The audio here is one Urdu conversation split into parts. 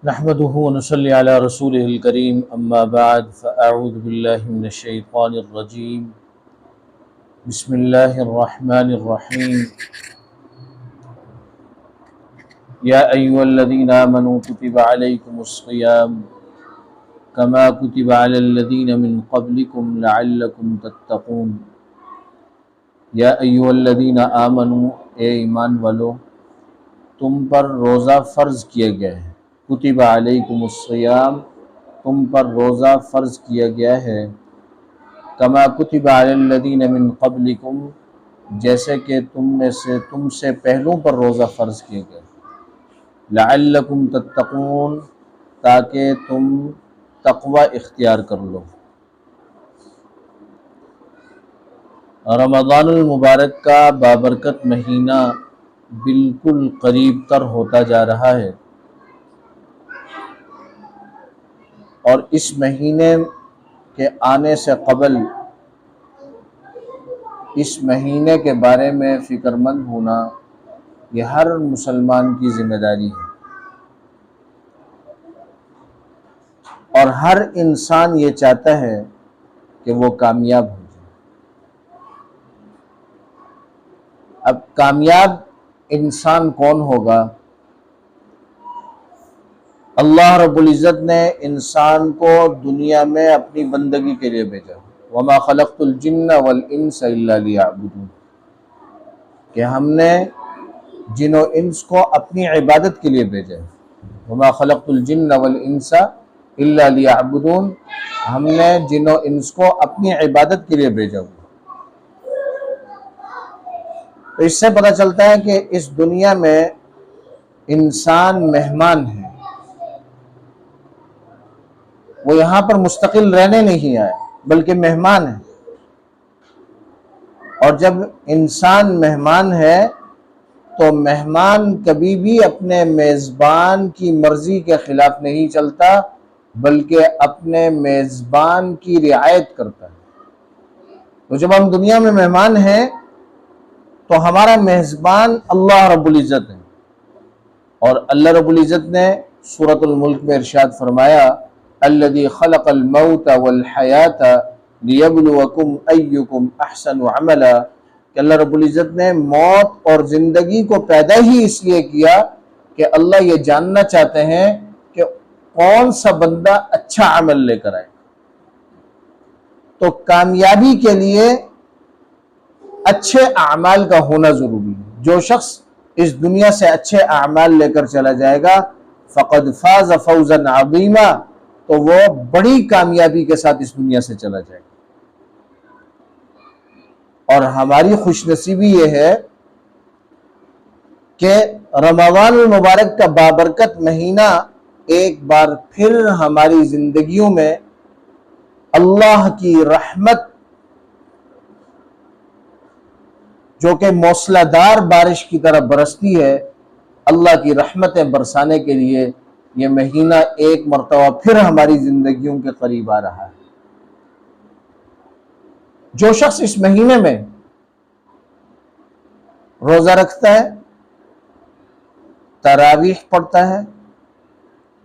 نحمده ونصلي على رسوله الكريم اما بعد فاعوذ بالله من الشيطان الرجيم بسم الله الرحمن الرحيم يا ايها الذين امنوا كتب عليكم الصيام كما كتب على الذين من قبلكم لعلكم تتقون یا ایھا الذین آمنوا اے ایمان والو تم پر روزہ فرض کیا گیا ہے، کتب علیکم الصیام تم پر روزہ فرض کیا گیا ہے، کما کتب علی الذین من قبلکم جیسے کہ تم سے پہلوں پر روزہ فرض کیا گیا، لعلکم تتقون تاکہ تم تقوی اختیار کر لو۔ رمضان المبارک کا بابرکت مہینہ بالکل قریب تر ہوتا جا رہا ہے، اور اس مہینے کے آنے سے قبل اس مہینے کے بارے میں فکر مند ہونا یہ ہر مسلمان کی ذمہ داری ہے، اور ہر انسان یہ چاہتا ہے کہ وہ کامیاب ہو جائے۔ اب کامیاب انسان کون ہوگا؟ اللہ رب العزت نے انسان کو دنیا میں اپنی بندگی کے لیے بھیجا، وَمَا خَلَقْتُ الْجِنَّ وَالْإِنسَ إِلَّا لِيَعْبُدُونِ، کہ ہم نے جن و انس کو اپنی عبادت کے لیے بھیجا ہے، وَمَا خَلَقْتُ الْجِنَّ وَالْإِنسَ إِلَّا لِيَعْبُدُونِ، ہم نے جن و انس کو اپنی عبادت کے لیے بھیجا ہوا۔ تو اس سے پتہ چلتا ہے کہ اس دنیا میں انسان مہمان ہے، وہ یہاں پر مستقل رہنے نہیں آیا بلکہ مہمان ہے، اور جب انسان مہمان ہے تو مہمان کبھی بھی اپنے میزبان کی مرضی کے خلاف نہیں چلتا بلکہ اپنے میزبان کی رعایت کرتا ہے۔ تو جب ہم دنیا میں مہمان ہیں تو ہمارا میزبان اللہ رب العزت ہے، اور اللہ رب العزت نے سورۃ الملک میں ارشاد فرمایا الذی خلق الموت والحیات لیبلوکم ایکم احسن عملا، کہ اللہ رب العزت نے موت اور زندگی کو پیدا ہی اس لیے کیا کہ اللہ یہ جاننا چاہتے ہیں کہ کون سا بندہ اچھا عمل لے کر آئے۔ تو کامیابی کے لیے اچھے اعمال کا ہونا ضروری ہے۔ جو شخص اس دنیا سے اچھے اعمال لے کر چلا جائے گا فقد فاز فوزا عظیما، تو وہ بڑی کامیابی کے ساتھ اس دنیا سے چلا جائے گا۔ اور ہماری خوش نصیبی یہ ہے کہ رمضان المبارک کا بابرکت مہینہ ایک بار پھر ہماری زندگیوں میں اللہ کی رحمت جو کہ موسلا دار بارش کی طرح برستی ہے، اللہ کی رحمتیں برسانے کے لیے یہ مہینہ ایک مرتبہ پھر ہماری زندگیوں کے قریب آ رہا ہے۔ جو شخص اس مہینے میں روزہ رکھتا ہے، تراویح پڑھتا ہے،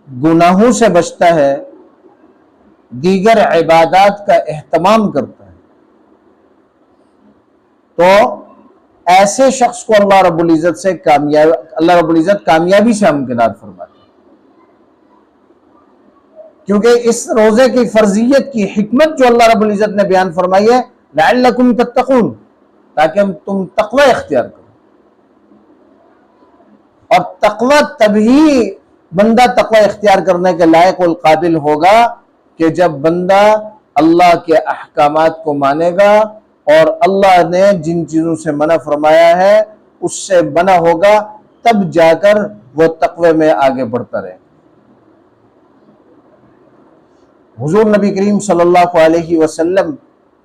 گناہوں سے بچتا ہے، دیگر عبادات کا اہتمام کرتا ہے، تو ایسے شخص کو اللہ رب العزت کامیابی سے ہمکنار فرماتے ہیں، کیونکہ اس روزے کی فرضیت کی حکمت جو اللہ رب العزت نے بیان فرمائی ہے لعلکم تتقون، تاکہ تم تقوی اختیار کرو۔ اور تقوی تبھی بندہ تقوی اختیار کرنے کے لائق والقابل ہوگا کہ جب بندہ اللہ کے احکامات کو مانے گا اور اللہ نے جن چیزوں سے منع فرمایا ہے اس سے منع ہوگا، تب جا کر وہ تقوی میں آگے بڑھتا رہے۔ حضور نبی کریم صلی اللہ علیہ وسلم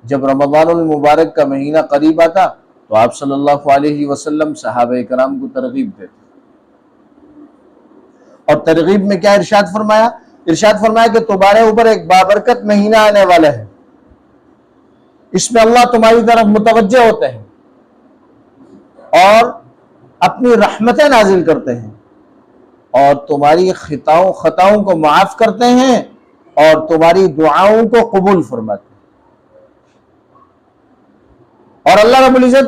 جب رمضان المبارک کا مہینہ قریب آتا تو آپ صلی اللہ علیہ وسلم صحابہ کرام کو ترغیب دیتے، اور ترغیب میں کیا ارشاد فرمایا؟ ارشاد فرمایا کہ تمہارے اوپر ایک بابرکت مہینہ آنے والا ہے، اس میں اللہ تمہاری طرف متوجہ ہوتے ہیں اور اپنی رحمتیں نازل کرتے ہیں، اور تمہاری خطاؤں کو معاف کرتے ہیں اور تمہاری دعاؤں کو قبول فرماتے ہیں۔ اور اللہ رب العزت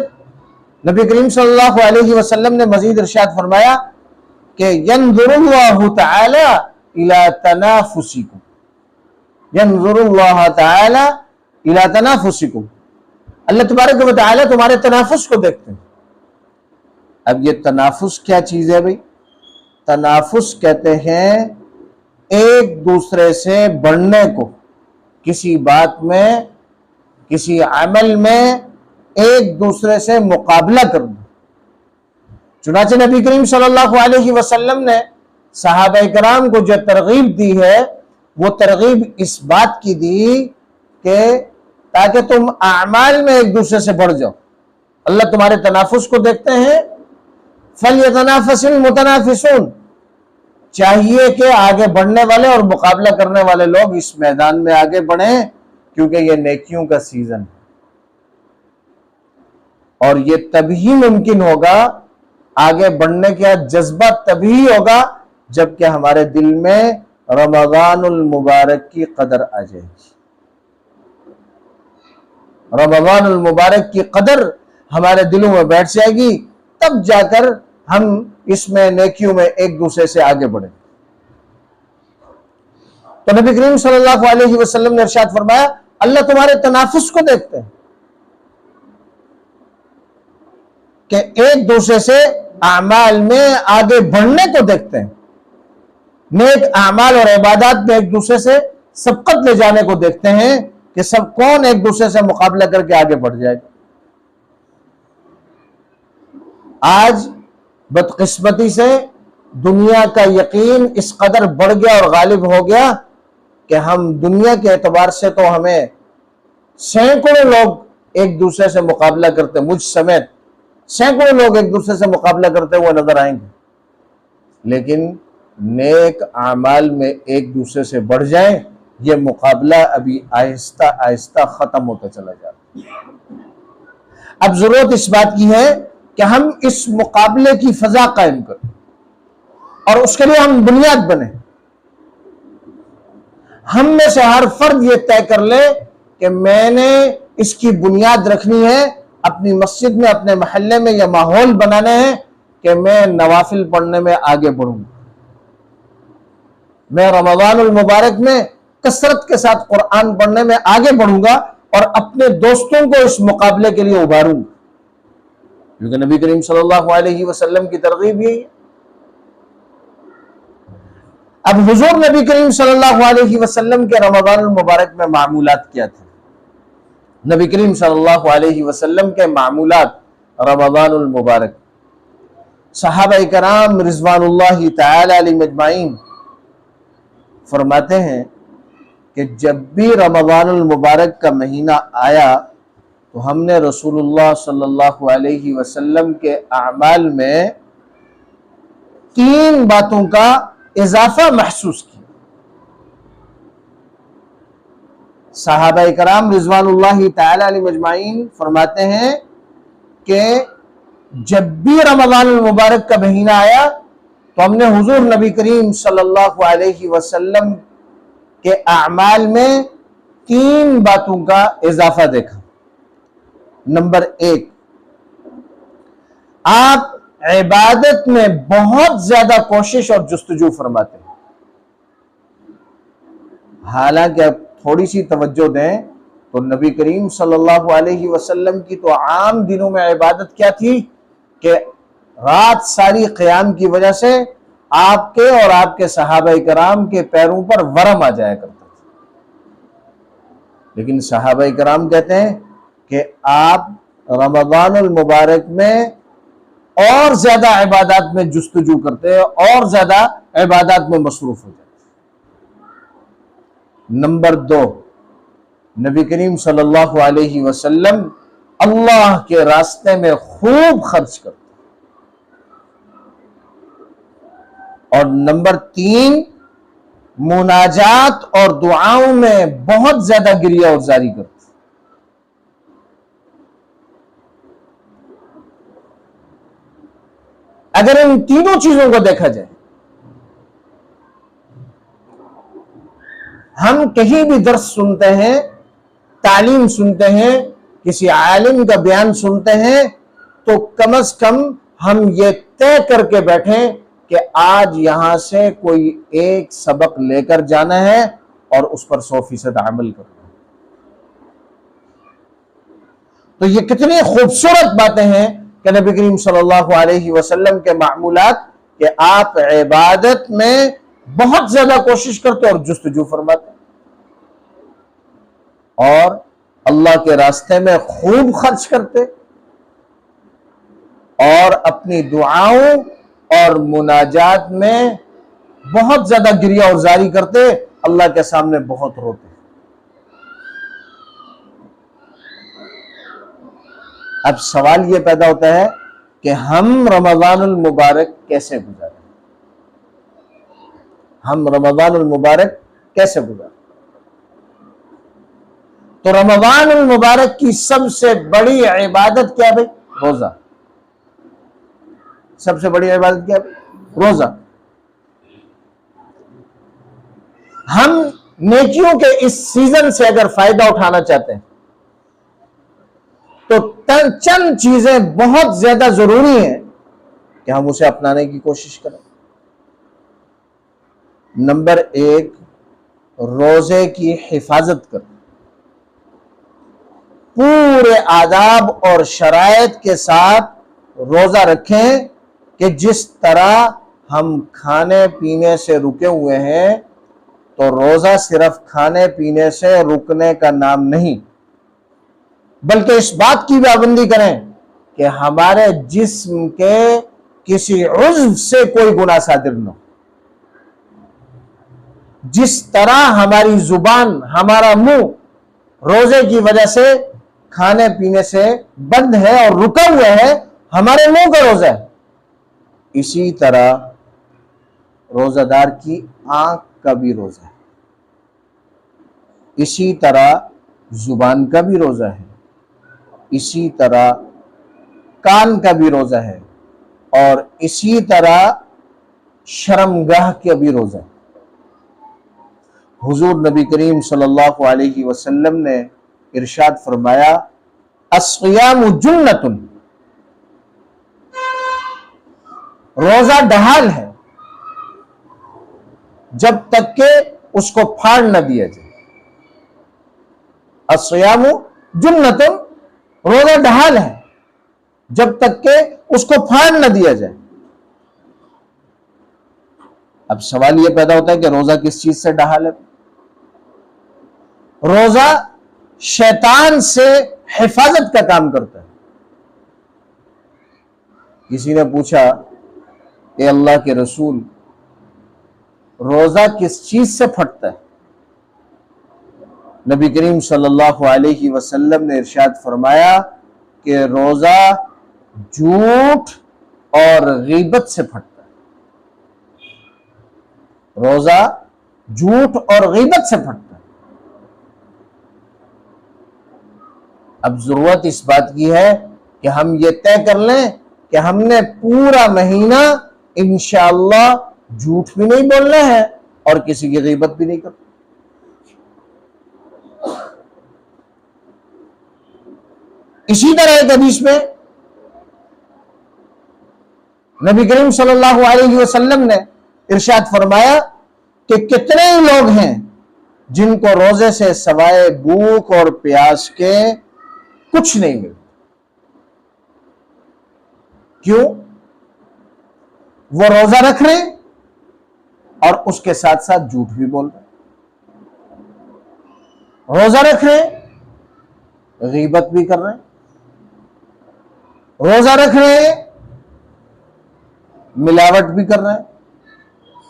نبی کریم صلی اللہ علیہ وسلم نے مزید ارشاد فرمایا کہ ینظر اللہ تعالی الی تنافسکم، ینظر اللہ تعالی الی تنافسکم، اللہ تبارک و تعالی تمہارے تنافس کو دیکھتے ہیں۔ اب یہ تنافس کیا چیز ہے بھائی؟ تنافس کہتے ہیں ایک دوسرے سے بڑھنے کو، کسی بات میں، کسی عمل میں ایک دوسرے سے مقابلہ کرنا۔ چنانچہ نبی کریم صلی اللہ علیہ وسلم نے صحابہ کرام کو جو ترغیب دی ہے وہ ترغیب اس بات کی دی کہ تاکہ تم اعمال میں ایک دوسرے سے بڑھ جاؤ۔ اللہ تمہارے تنافس کو دیکھتے ہیں۔ فَلْيَتَنَافَسِ الْمُتَنَافِسُونَ، چاہیے کہ آگے بڑھنے والے اور مقابلہ کرنے والے لوگ اس میدان میں آگے بڑھیں، کیونکہ یہ نیکیوں کا سیزن ہے، اور یہ تبھی ممکن ہوگا، آگے بڑھنے کا جذبہ تبھی ہوگا جبکہ ہمارے دل میں رمضان المبارک کی قدر آ جائے گی۔ رمضان المبارک کی قدر ہمارے دلوں میں بیٹھ جائے گی، تب جا کر ہم اس میں نیکیوں میں ایک دوسرے سے آگے بڑھیں۔ تو نبی کریم صلی اللہ علیہ وسلم نے ارشاد فرمایا اللہ تمہارے تنافس کو دیکھتے ہیں کہ ایک دوسرے سے اعمال میں آگے بڑھنے کو دیکھتے ہیں، نیک اعمال اور عبادات میں ایک دوسرے سے سبقت لے جانے کو دیکھتے ہیں کہ سب کون ایک دوسرے سے مقابلہ کر کے آگے بڑھ جائے۔ آج بدقسمتی سے دنیا کا یقین اس قدر بڑھ گیا اور غالب ہو گیا کہ ہم دنیا کے اعتبار سے تو ہمیں سینکڑوں لوگ ایک دوسرے سے مقابلہ کرتے، مجھ سمیت سینکڑوں لوگ ایک دوسرے سے مقابلہ کرتے ہوئے نظر آئیں گے، لیکن نیک اعمال میں ایک دوسرے سے بڑھ جائیں، یہ مقابلہ ابھی آہستہ آہستہ ختم ہوتا چلا جاتا ہے۔ اب ضرورت اس بات کی ہے کہ ہم اس مقابلے کی فضا قائم کریں اور اس کے لیے ہم بنیاد بنیں۔ ہم میں سے ہر فرد یہ طے کر لے کہ میں نے اس کی بنیاد رکھنی ہے، اپنی مسجد میں، اپنے محلے میں یہ ماحول بنانا ہے کہ میں نوافل پڑھنے میں آگے بڑھوں، میں رمضان المبارک میں کثرت کے ساتھ قرآن پڑھنے میں آگے بڑھوں گا اور اپنے دوستوں کو اس مقابلے کے لیے ابھاروں گا، کیونکہ نبی کریم صلی اللہ علیہ وسلم کی ترغیب یہی ہے۔ اب حضور نبی کریم صلی اللہ علیہ وسلم کے رمضان المبارک میں معمولات کیا تھے؟ نبی کریم صلی اللہ علیہ وسلم کے معمولات رمضان المبارک، صحابہ کرام رضوان اللہ تعالی علیہم اجمعین فرماتے ہیں کہ جب بھی رمضان المبارک کا مہینہ آیا تو ہم نے رسول اللہ صلی اللہ علیہ وسلم کے اعمال میں 3 باتوں کا اضافہ محسوس کیا۔ صحابہ کرام رضوان اللہ تعالی علیہم اجمعین فرماتے ہیں کہ جب بھی رمضان المبارک کا مہینہ آیا تو ہم نے حضور نبی کریم صلی اللہ علیہ وسلم کے اعمال میں 3 باتوں کا اضافہ دیکھا۔ نمبر 1، آپ عبادت میں بہت زیادہ کوشش اور جستجو فرماتے ہیں۔ حالانکہ اب تھوڑی سی توجہ دیں تو نبی کریم صلی اللہ علیہ وسلم کی تو عام دنوں میں عبادت کیا تھی کہ رات ساری قیام کی وجہ سے آپ کے اور آپ کے صحابہ کرام کے پیروں پر ورم آ جایا کرتا تھا، لیکن صحابہ کرام کہتے ہیں کہ آپ رمضان المبارک میں اور زیادہ عبادات میں جستجو کرتے ہیں، اور زیادہ عبادات میں مصروف ہو جاتے۔ نمبر 2، نبی کریم صلی اللہ علیہ وسلم اللہ کے راستے میں خوب خرچ کرتے۔ اور نمبر 3، مناجات اور دعاؤں میں بہت زیادہ گریہ اور زاری کرتے۔ اگر ان تینوں چیزوں کو دیکھا جائے ہم کہیں بھی درس سنتے ہیں، تعلیم سنتے ہیں، کسی عالم کا بیان سنتے ہیں، تو کم از کم ہم یہ طے کر کے بیٹھیں کہ آج یہاں سے کوئی ایک سبق لے کر جانا ہے اور اس پر 100% عمل کرنا ہے۔ تو یہ کتنی خوبصورت باتیں ہیں کہ نبی کریم صلی اللہ علیہ وسلم کے معمولات، کہ آپ عبادت میں بہت زیادہ کوشش کرتے اور جستجو فرماتے اور اللہ کے راستے میں خوب خرچ کرتے اور اپنی دعاؤں اور مناجات میں بہت زیادہ گریہ اور زاری کرتے، اللہ کے سامنے بہت روتے۔ اب سوال یہ پیدا ہوتا ہے کہ ہم رمضان المبارک کیسے گزاریں؟ ہم رمضان المبارک کیسے گزاریں؟ تو رمضان المبارک کی سب سے بڑی عبادت کیا بھائی؟ روزہ۔ سب سے بڑی عبادت کیا ہے؟ روزہ۔ ہم نیکیوں کے اس سیزن سے اگر فائدہ اٹھانا چاہتے ہیں تو چند چیزیں بہت زیادہ ضروری ہیں کہ ہم اسے اپنانے کی کوشش کریں۔ نمبر 1، روزے کی حفاظت کریں، پورے آداب اور شرائط کے ساتھ روزہ رکھیں کہ جس طرح ہم کھانے پینے سے رکے ہوئے ہیں تو روزہ صرف کھانے پینے سے رکنے کا نام نہیں، بلکہ اس بات کی بھی پابندی کریں کہ ہمارے جسم کے کسی عضو سے کوئی گناہ صادر نہ ہو۔ جس طرح ہماری زبان، ہمارا منہ روزے کی وجہ سے کھانے پینے سے بند ہے اور رکا ہوا ہے، ہمارے منہ کا روزہ ہے، اسی طرح روزہ دار کی آنکھ کا بھی روزہ ہے، اسی طرح زبان کا بھی روزہ ہے، اسی طرح کان کا بھی روزہ ہے، اور اسی طرح شرمگاہ کا بھی روزہ ہے۔ حضور نبی کریم صلی اللہ علیہ وسلم نے ارشاد فرمایا، الصیام جنۃ، روزہ ڈھال ہے جب تک کہ اس کو پھاڑ نہ دیا جائے۔ الصیام جنۃ، روزہ ڈھال ہے جب تک کہ اس کو پھاڑ نہ دیا جائے۔ اب سوال یہ پیدا ہوتا ہے کہ روزہ کس چیز سے ڈھال ہے؟ روزہ شیطان سے حفاظت کا کام کرتا ہے۔ کسی نے پوچھا، اے اللہ کے رسول، روزہ کس چیز سے پھٹتا ہے؟ نبی کریم صلی اللہ علیہ وسلم نے ارشاد فرمایا کہ روزہ جھوٹ اور غیبت سے پھٹتا ہے۔ روزہ جھوٹ اور غیبت سے پھٹتا ہے۔ اب ضرورت اس بات کی ہے کہ ہم یہ طے کر لیں کہ ہم نے پورا مہینہ انشاءاللہ جھوٹ بھی نہیں بولنا ہے اور کسی کی غیبت بھی نہیں کرنا۔ اسی طرح ایک حدیث میں نبی کریم صلی اللہ علیہ وسلم نے ارشاد فرمایا کہ کتنے ہی لوگ ہیں جن کو روزے سے سوائے بھوک اور پیاس کے کچھ نہیں ملتا۔ کیوں؟ وہ روزہ رکھ رہے ہیں اور اس کے ساتھ ساتھ جھوٹ بھی بول رہے ہیں، روزہ رکھ رہے ہیں، غیبت بھی کر رہے ہیں، روزہ رکھ رہے ہیں، ملاوٹ بھی کر رہے ہیں،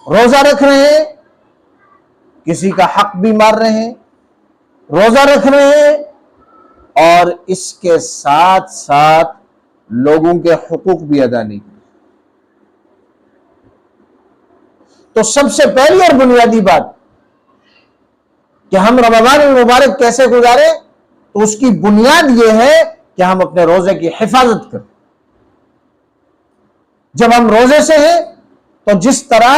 روزہ رکھ رہے ہیں، کسی کا حق بھی مار رہے ہیں، روزہ رکھ رہے ہیں، اور اس کے ساتھ ساتھ لوگوں کے حقوق بھی ادا نہیں کرتے۔ تو سب سے پہلی اور بنیادی بات کہ ہم رمضان المبارک کیسے گزاریں، تو اس کی بنیاد یہ ہے کہ ہم اپنے روزے کی حفاظت کریں۔ جب ہم روزے سے ہیں تو جس طرح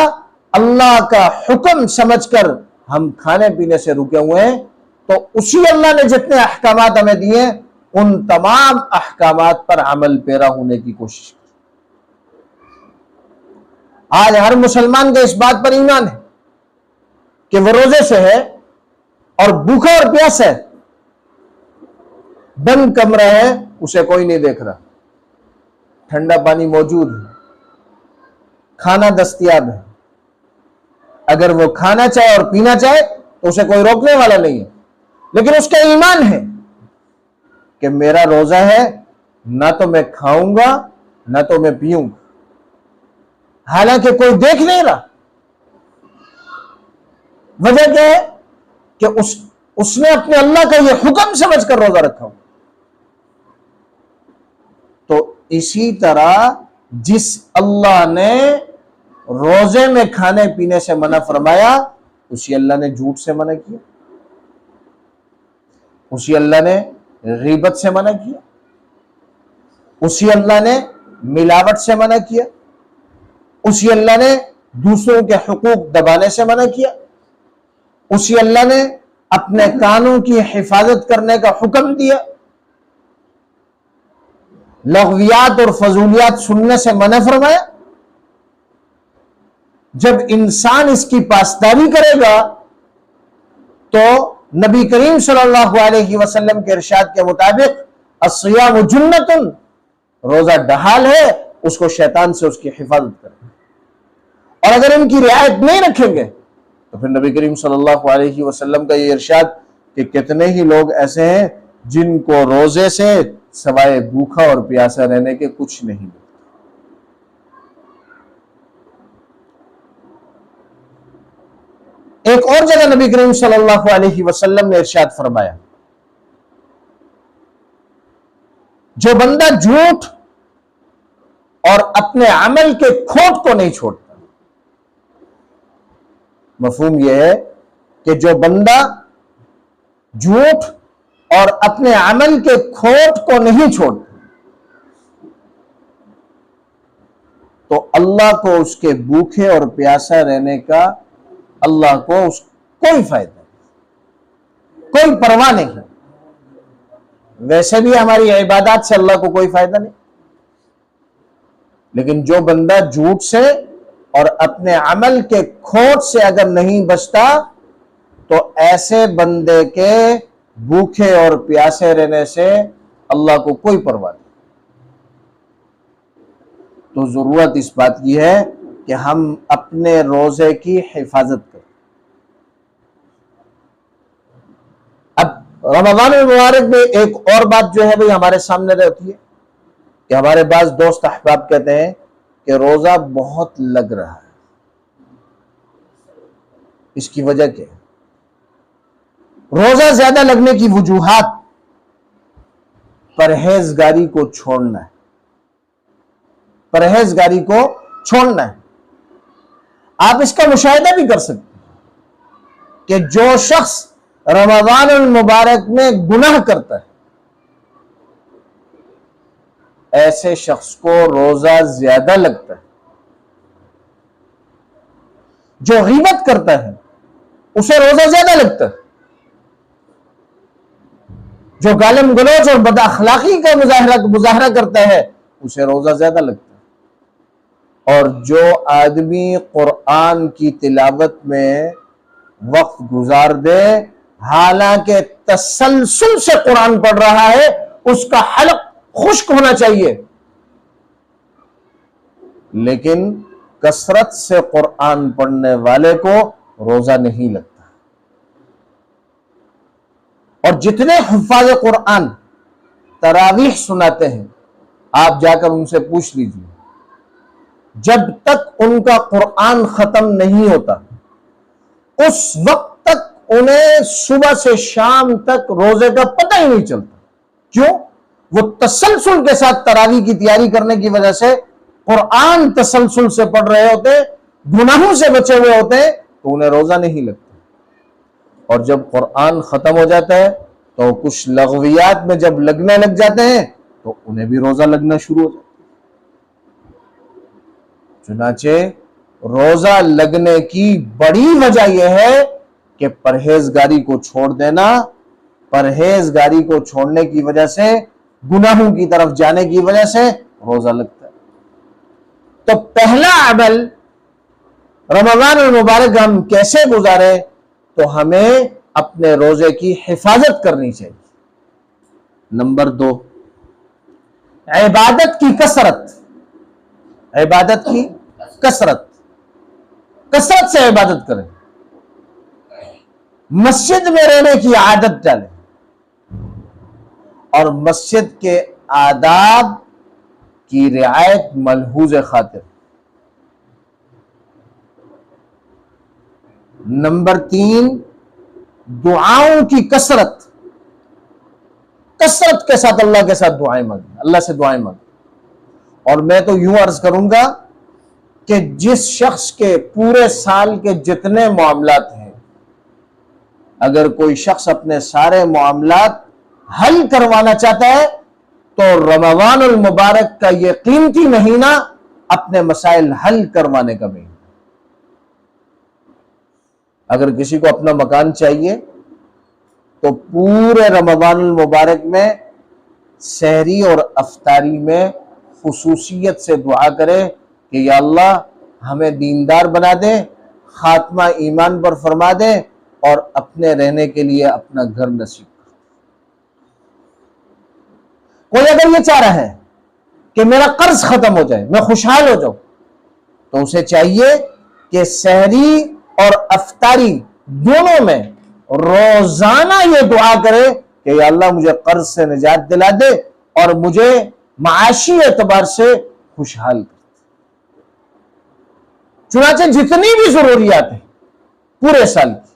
اللہ کا حکم سمجھ کر ہم کھانے پینے سے رکے ہوئے ہیں، تو اسی اللہ نے جتنے احکامات ہمیں دیے ان تمام احکامات پر عمل پیرا ہونے کی کوشش کریں۔ آج ہر مسلمان کا اس بات پر ایمان ہے کہ وہ روزے سے ہے اور بھوکا اور پیاسا ہے، بند کمرہ ہے، اسے کوئی نہیں دیکھ رہا، ٹھنڈا پانی موجود ہے، کھانا دستیاب ہے، اگر وہ کھانا چاہے اور پینا چاہے تو اسے کوئی روکنے والا نہیں ہے، لیکن اس کا ایمان ہے کہ میرا روزہ ہے، نہ تو میں کھاؤں گا نہ تو میں پیوں گا، حالانکہ کوئی دیکھ نہیں رہا۔ وجہ کیا ہے کہ اس نے اپنے اللہ کا یہ حکم سمجھ کر روزہ رکھا ہو۔ تو اسی طرح جس اللہ نے روزے میں کھانے پینے سے منع فرمایا، اسی اللہ نے جھوٹ سے منع کیا، اسی اللہ نے غیبت سے منع کیا، اسی اللہ نے ملاوٹ سے منع کیا، اسی اللہ نے دوسروں کے حقوق دبانے سے منع کیا، اسی اللہ نے اپنے کانوں کی حفاظت کرنے کا حکم دیا، لغویات اور فضولیات سننے سے منع فرمایا۔ جب انسان اس کی پاسداری کرے گا تو نبی کریم صلی اللہ علیہ وسلم کے ارشاد کے مطابق الصیام جنۃ، روزہ ڈھال ہے، اس کو شیطان سے اس کی حفاظت کرے۔ اور اگر ان کی رعایت نہیں رکھیں گے تو پھر نبی کریم صلی اللہ علیہ وسلم کا یہ ارشاد کہ کتنے ہی لوگ ایسے ہیں جن کو روزے سے سوائے بھوکا اور پیاسا رہنے کے کچھ نہیں ملتا۔ ایک اور جگہ نبی کریم صلی اللہ علیہ وسلم نے ارشاد فرمایا، جو بندہ جھوٹ اور اپنے عمل کے کھوٹ کو نہیں چھوڑتا، مفہوم یہ ہے کہ جو بندہ جھوٹ اور اپنے عمل کے کھوٹ کو نہیں چھوڑتا تو اللہ کو اس کے بھوکے اور پیاسا رہنے کا اللہ کو کوئی فائدہ نہیں، کوئی پرواہ نہیں۔ ویسے بھی ہماری عبادات سے اللہ کو کوئی فائدہ نہیں، لیکن جو بندہ جھوٹ سے اور اپنے عمل کے کھوٹ سے اگر نہیں بچتا تو ایسے بندے کے بھوکے اور پیاسے رہنے سے اللہ کو کوئی پرواہ نہیں۔ تو ضرورت اس بات کی ہے کہ ہم اپنے روزے کی حفاظت کریں۔ اب رمضان المبارک میں ایک اور بات جو ہے بھئی ہمارے سامنے رہتی ہے کہ ہمارے بعض دوست احباب کہتے ہیں کہ روزہ بہت لگ رہا ہے، اس کی وجہ کیا ہے؟ روزہ زیادہ لگنے کی وجوہات پرہیزگاری کو چھوڑنا ہے، پرہیزگاری کو چھوڑنا ہے۔ آپ اس کا مشاہدہ بھی کر سکتے ہیں کہ جو شخص رمضان المبارک میں گناہ کرتا ہے ایسے شخص کو روزہ زیادہ لگتا ہے، جو غیبت کرتا ہے اسے روزہ زیادہ لگتا ہے، جو گالم گلوچ اور بد اخلاقی کا مظاہرہ کرتا ہے اسے روزہ زیادہ لگتا ہے، اور جو آدمی قرآن کی تلاوت میں وقت گزار دے حالانکہ تسلسل سے قرآن پڑھ رہا ہے اس کا حلق خشک ہونا چاہیے، لیکن کثرت سے قرآن پڑھنے والے کو روزہ نہیں لگتا۔ اور جتنے حفاظ قرآن تراویح سناتے ہیں آپ جا کر ان سے پوچھ لیجیے، جب تک ان کا قرآن ختم نہیں ہوتا اس وقت تک انہیں صبح سے شام تک روزے کا پتہ ہی نہیں چلتا۔ کیوں؟ وہ تسلسل کے ساتھ تراویح کی تیاری کرنے کی وجہ سے قرآن تسلسل سے پڑھ رہے ہوتے، گناہوں سے بچے ہوئے ہوتے تو انہیں روزہ نہیں لگتا۔ اور جب قرآن ختم ہو جاتا ہے تو کچھ لغویات میں جب لگنے لگ جاتے ہیں تو انہیں بھی روزہ لگنا شروع ہو جاتا ہے۔ چنانچہ روزہ لگنے کی بڑی وجہ یہ ہے کہ پرہیزگاری کو چھوڑ دینا، پرہیزگاری کو چھوڑنے کی وجہ سے، گناہوں کی طرف جانے کی وجہ سے روزہ لگتا ہے۔ تو پہلا عمل رمضان المبارک ہم کیسے گزارے؟ تو ہمیں اپنے روزے کی حفاظت کرنی چاہیے۔ نمبر 2، عبادت کی کثرت، عبادت کی کثرت سے عبادت کریں، مسجد میں رہنے کی عادت ڈالیں اور مسجد کے آداب کی رعایت ملحوظ خاطر۔ نمبر 3، دعاؤں کی کثرت کے ساتھ اللہ کے ساتھ دعائیں مانگیں، اللہ سے دعائیں مانگیں۔ اور میں تو یوں عرض کروں گا کہ جس شخص کے پورے سال کے جتنے معاملات ہیں، اگر کوئی شخص اپنے سارے معاملات حل کروانا چاہتا ہے تو رمضان المبارک کا یہ قیمتی مہینہ اپنے مسائل حل کروانے کا مہینہ۔ اگر کسی کو اپنا مکان چاہیے تو پورے رمضان المبارک میں سحری اور افطاری میں خصوصیت سے دعا کرے کہ یا اللہ ہمیں دیندار بنا دے، خاتمہ ایمان پر فرما دے اور اپنے رہنے کے لیے اپنا گھر نصیب کر۔ کوئی اگر یہ چاہ رہا ہے کہ میرا قرض ختم ہو جائے، میں خوشحال ہو جاؤں، تو اسے چاہیے کہ سحری اور افطاری دونوں میں روزانہ یہ دعا کرے کہ یا اللہ مجھے قرض سے نجات دلا دے اور مجھے معاشی اعتبار سے خوشحال کر۔ چنانچہ جتنی بھی ضروریات ہیں پورے سال کی،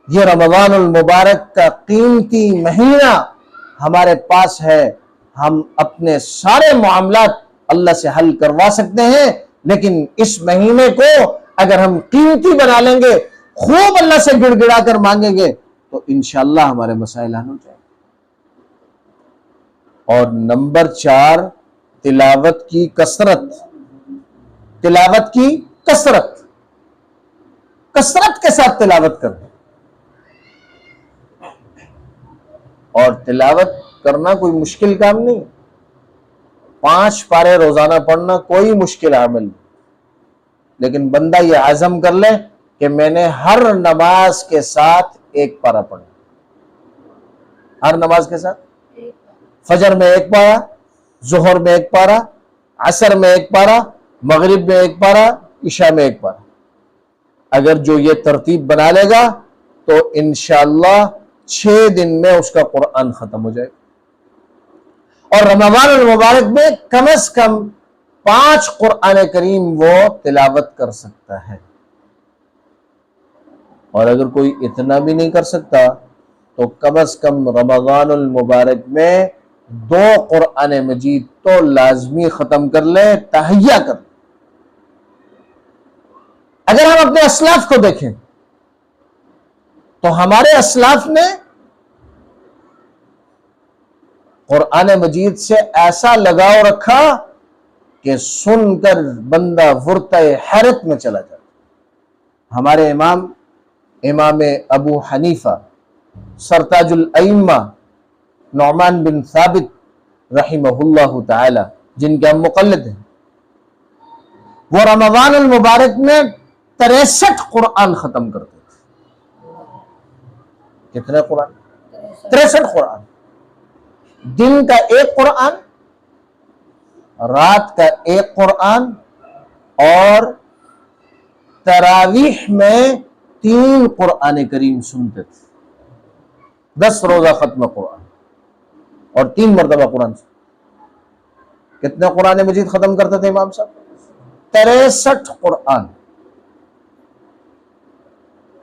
یہ رمضان المبارک کا قیمتی مہینہ ہمارے پاس ہے، ہم اپنے سارے معاملات اللہ سے حل کروا سکتے ہیں، لیکن اس مہینے کو اگر ہم قیمتی بنا لیں گے، خوب اللہ سے گڑ گڑا کر مانگیں گے تو انشاءاللہ ہمارے مسائل حل ہو جائیں گے۔ اور نمبر 4، تلاوت کی کثرت، تلاوت کی کثرت کے ساتھ تلاوت کرنا۔ اور تلاوت کرنا کوئی مشکل کام نہیں، 5 پارے روزانہ پڑھنا کوئی مشکل عمل نہیں، لیکن بندہ یہ عزم کر لے کہ میں نے ہر نماز کے ساتھ 1 پارہ پڑھنا، ہر نماز کے ساتھ، فجر میں 1 پارہ، ظہر میں 1 پارہ، عصر میں 1 پارہ، مغرب میں 1 پارہ، عشاء میں 1 پارہ۔ اگر جو یہ ترتیب بنا لے گا تو انشاءاللہ 6 دن میں اس کا قرآن ختم ہو جائے گا۔ اور رمضان المبارک میں کم از کم 5 قرآن کریم وہ تلاوت کر سکتا ہے۔ اور اگر کوئی اتنا بھی نہیں کر سکتا تو کم از کم رمضان المبارک میں 2 قرآن مجید تو لازمی ختم کر لے، تہیہ کر لے۔ اگر ہم اپنے اسلاف کو دیکھیں تو ہمارے اسلاف نے قرآن مجید سے ایسا لگاؤ رکھا کہ سن کر بندہ ورطہ حیرت میں چلا جاتا۔ ہمارے امام ابو حنیفہ سرتاج الائمہ نعمان بن ثابت رحمہ اللہ تعالی، جن کے ہم مقلد ہیں، وہ رمضان المبارک میں 63 قرآن ختم کرتے تھے۔ کتنے قرآن؟ 63 قرآن۔ دن کا 1 قرآن، رات کا 1 قرآن، اور تراویح میں 3 قرآن کریم سنتے تھے۔ 10 روزہ ختم قرآن اور 3 مرتبہ قرآن سے۔ کتنے قرآن مجید ختم کرتے تھے امام صاحب؟ 63 قرآن۔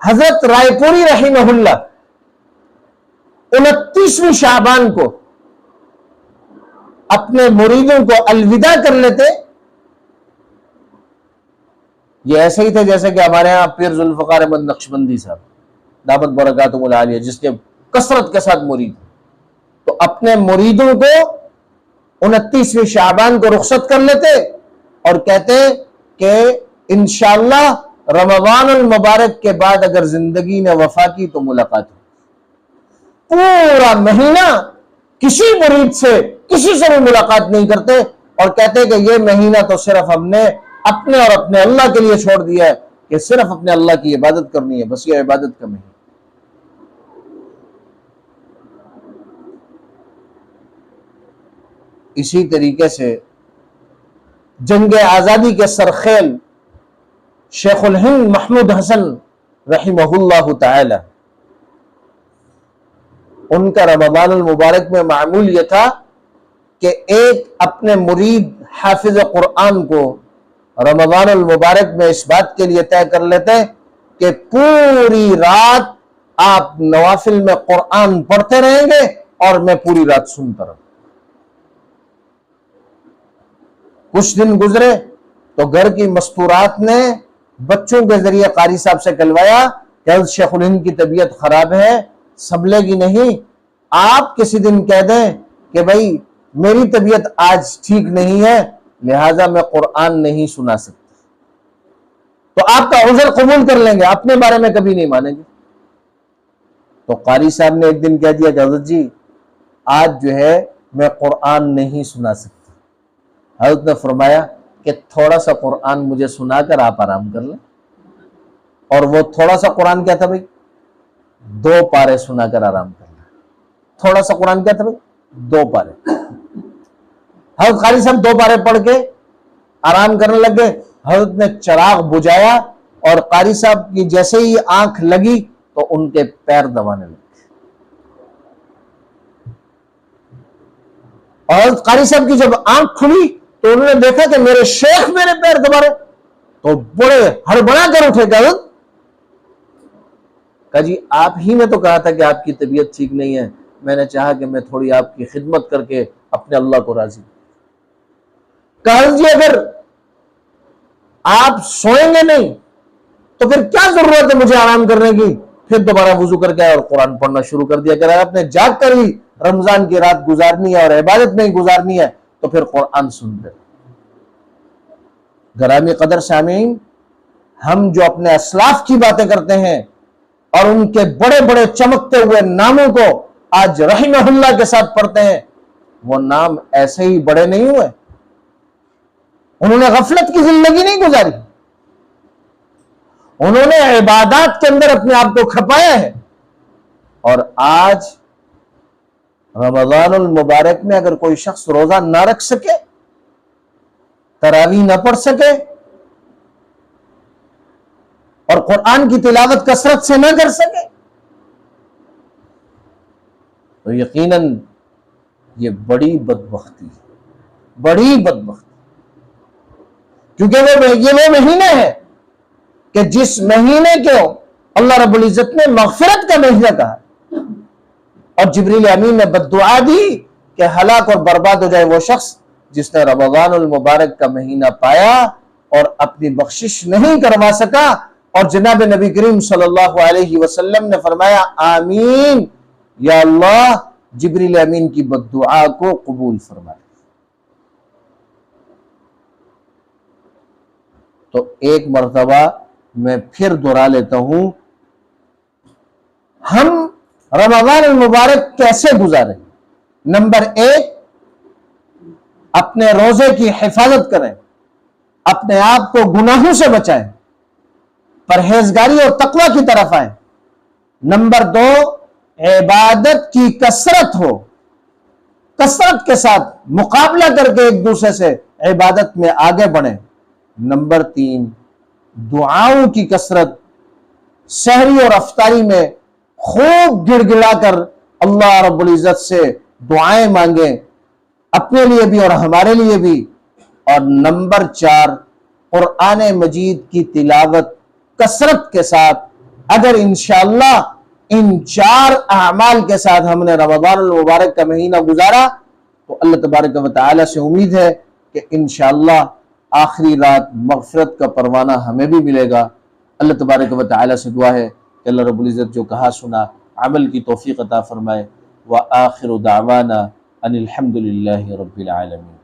حضرت رائے پوری رحمہ اللہ 29ویں شعبان کو اپنے مریدوں کو الوداع کر لیتے۔ یہ ایسے ہی تھے جیسے کہ ہمارے ہاں پیر ذوالفقار احمد نقشبندی صاحب دامت برکاتہم العالیہ، جس کے کثرت کے ساتھ مرید، تو اپنے مریدوں کو 29ویں شعبان کو رخصت کر لیتے اور کہتے کہ انشاءاللہ رمضان المبارک کے بعد اگر زندگی نے وفا کی تو ملاقات ہو، پورا مہینہ کسی مرید سے کسی سے بھی ملاقات نہیں کرتے اور کہتے کہ یہ مہینہ تو صرف ہم نے اپنے اور اپنے اللہ کے لیے چھوڑ دیا ہے کہ صرف اپنے اللہ کی عبادت کرنی ہے، بس یہ عبادت کا مہینہ۔ اسی طریقے سے جنگ آزادی کے سرخیل شیخ الہند محمود حسن رحمہ اللہ تعالی، ان کا رمضان المبارک میں معمول یہ تھا کہ ایک اپنے مرید حافظ قرآن کو رمضان المبارک میں اس بات کے لیے طے کر لیتے کہ پوری رات آپ نوافل میں قرآن پڑھتے رہیں گے اور میں پوری رات سنتا رہوں۔ کچھ دن گزرے تو گھر کی مستورات نے بچوں کے ذریعے قاری صاحب سے کہلوایا کہ حضرت شیخ الہند کی طبیعت خراب ہے، سنبھلے گی نہیں، آپ کسی دن کہہ دیں کہ بھائی میری طبیعت آج ٹھیک نہیں ہے لہٰذا میں قرآن نہیں سنا سکتا، تو آپ کا عذر قبول کر لیں گے، اپنے بارے میں کبھی نہیں مانیں گے۔ تو قاری صاحب نے ایک دن کہہ دیا کہ حضرت جی آج جو ہے میں قرآن نہیں سنا سکتا۔ حضرت نے فرمایا کہ تھوڑا سا قرآن مجھے سنا کر آپ آرام کر لیں، اور وہ تھوڑا سا قرآن کیا تھا بھائی؟ 2 پارے سنا کر آرام کر لیں۔ تھوڑا سا قرآن کیا تھا بھائی؟ 2 پارے۔ حضرت قاری صاحب 2 پارے پڑھ کے آرام کرنے لگ گئے۔ حضرت نے چراغ بجھایا اور قاری صاحب کی جیسے ہی آنکھ لگی تو ان کے پیر دبانے لگے، اور حضرت قاری صاحب کی جب آنکھ کھلی تو انہوں نے دیکھا کہ میرے شیخ میرے پیر دبا رہے، تو بڑے ہڑبڑا کر اٹھے کہ حضرت، کہا جی آپ ہی نے تو کہا تھا کہ آپ کی طبیعت ٹھیک نہیں ہے، میں نے چاہا کہ میں تھوڑی آپ کی خدمت کر کے اپنے اللہ کو راضی۔ کہا جی اگر آپ سوئیں گے نہیں تو پھر کیا ضرورت ہے مجھے آرام کرنے کی؟ پھر دوبارہ وضو کر کے آئے اور قرآن پڑھنا شروع کر دیا کہ آپ نے جاگ کر ہی رمضان کی رات گزارنی ہے اور عبادت میں ہی گزارنی ہے تو پھر قرآن سنتے۔ گرامی قدر سامعین، ہم جو اپنے اسلاف کی باتیں کرتے ہیں اور ان کے بڑے بڑے چمکتے ہوئے ناموں کو آج رحمہ اللہ کے ساتھ پڑھتے ہیں، وہ نام ایسے ہی بڑے نہیں ہوئے، انہوں نے غفلت کی زندگی نہیں گزاری، انہوں نے عبادات کے اندر اپنے آپ کو کھپایا ہے۔ اور آج رمضان المبارک میں اگر کوئی شخص روزہ نہ رکھ سکے، تراویح نہ پڑھ سکے اور قرآن کی تلاوت کثرت سے نہ کر سکے تو یقیناً یہ بڑی بدبختی ہے، بڑی بدبختی، کیونکہ یہ وہ مہینے ہے کہ جس مہینے کو اللہ رب العزت نے مغفرت کا مہینہ کہا، اور جبریل امین نے بددعا دی کہ ہلاک اور برباد ہو جائے وہ شخص جس نے رمضان المبارک کا مہینہ پایا اور اپنی بخشش نہیں کروا سکا، اور جناب نبی کریم صلی اللہ علیہ وسلم نے فرمایا آمین یا اللہ جبریل امین کی بددعا کو قبول فرمائے۔ تو ایک مرتبہ میں پھر دہرا لیتا ہوں، ہم رمضان المبارک کیسے گزاریں؟ نمبر 1، اپنے روزے کی حفاظت کریں، اپنے آپ کو گناہوں سے بچائیں، پرہیزگاری اور تقوی کی طرف آئیں۔ نمبر 2، عبادت کی کثرت ہو، کثرت کے ساتھ مقابلہ کر کے ایک دوسرے سے عبادت میں آگے بڑھیں۔ نمبر 3، دعاؤں کی کثرت، سحری اور افطاری میں خوب گڑ گڑا کر اللہ رب العزت سے دعائیں مانگیں، اپنے لیے بھی اور ہمارے لیے بھی۔ اور نمبر 4، قرآن مجید کی تلاوت کثرت کے ساتھ۔ اگر انشاءاللہ ان 4 اعمال کے ساتھ ہم نے رمضان المبارک کا مہینہ گزارا تو اللہ تبارک و تعالی سے امید ہے کہ انشاءاللہ آخری رات مغفرت کا پروانہ ہمیں بھی ملے گا۔ اللہ تبارک و تعالی سے دعا ہے کہ اللہ رب العزت جو کہا سنا عمل کی توفیق عطا فرمائے۔ وآخر دعوانا ان الحمد للہ رب العالمین۔